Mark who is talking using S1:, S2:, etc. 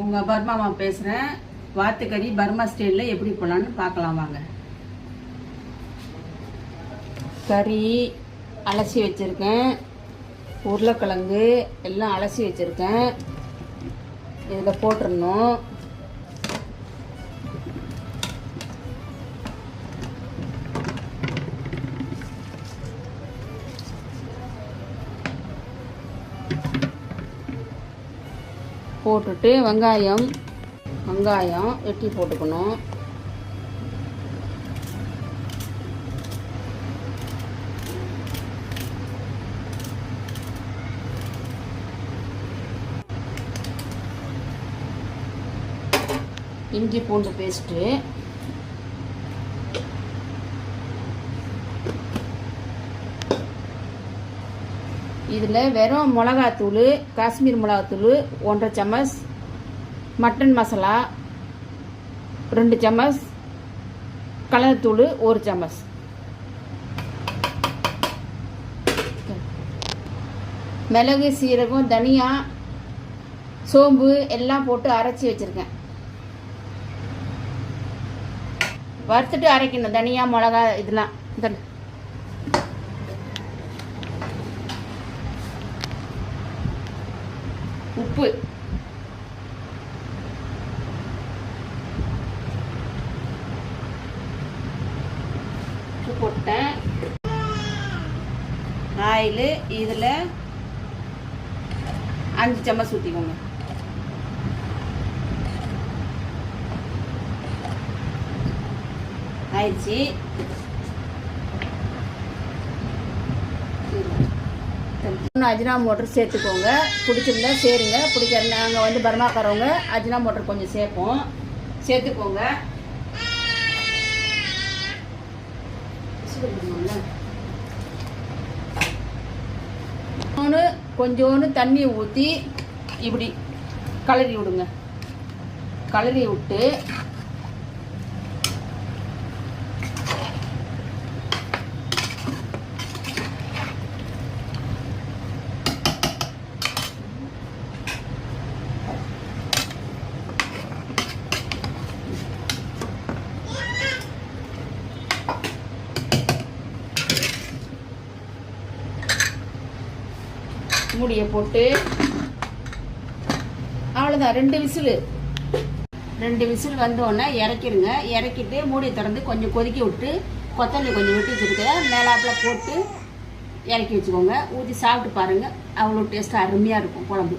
S1: உங்கள் பர்மாமா பேசுகிறேன். வாத்துக்கறி பர்மா ஸ்டைலில் எப்படி போடலான்னு பார்க்கலாம் வாங்க. கறி அலசி வச்சுருக்கேன், உருளைக்கிழங்கு எல்லாம் அலசி வச்சுருக்கேன். இதில் போட்டுடணும். போட்டுட்டு வெங்காயம் வெட்டி போட்டுக்கணும். இஞ்சி பூண்டு பேஸ்ட்டு, இதில் வெறும் மிளகாத்தூள், காஷ்மீர் மிளகாத்தூள் 1.5 சமச், மட்டன் மசாலா 2 சமச், கலர் தூள் 1 சமச், மிளகு, சீரகம், தனியா, சோம்பு எல்லாம் போட்டு அரைச்சி வச்சுருக்கேன். வறுத்துட்டு அரைக்கணும். தனியா, மிளகா இதெல்லாம். உப்பு, போட்டேன். ஆயில் இதில் 5 சமச் ஊற்றிக்கோங்க. ஆயிடுச்சு. அஜினா மோட்டர் சேர்த்துக்கோங்க. பிடிச்சிருந்தா சேருங்க, பிடிக்காது நாங்கள் பர்மாக்காரவங்க அஜினா மோட்டர் கொஞ்சம் சேர்ப்போம், சேர்த்துக்கோங்க. கொஞ்சோண்டு தண்ணி ஊற்றி இப்படி கலரி விடுங்க. கலரி விட்டு மூடியை போட்டு அவ்வளோதான். 2 விசில் வந்தோடனே இறக்கிடுங்க. இறக்கிட்டு மூடியை திறந்து கொஞ்சம் கொதிக்க விட்டு கொத்தமல்லி கொஞ்சம் வெட்டி வச்சுருக்கேன் மேலாப்பில் போட்டு இறக்கி வச்சுக்கோங்க. ஊற்றி சாப்பிட்டு பாருங்கள், அவ்வளோ டேஸ்ட்டாக அருமையாக இருக்கும் குழம்பு.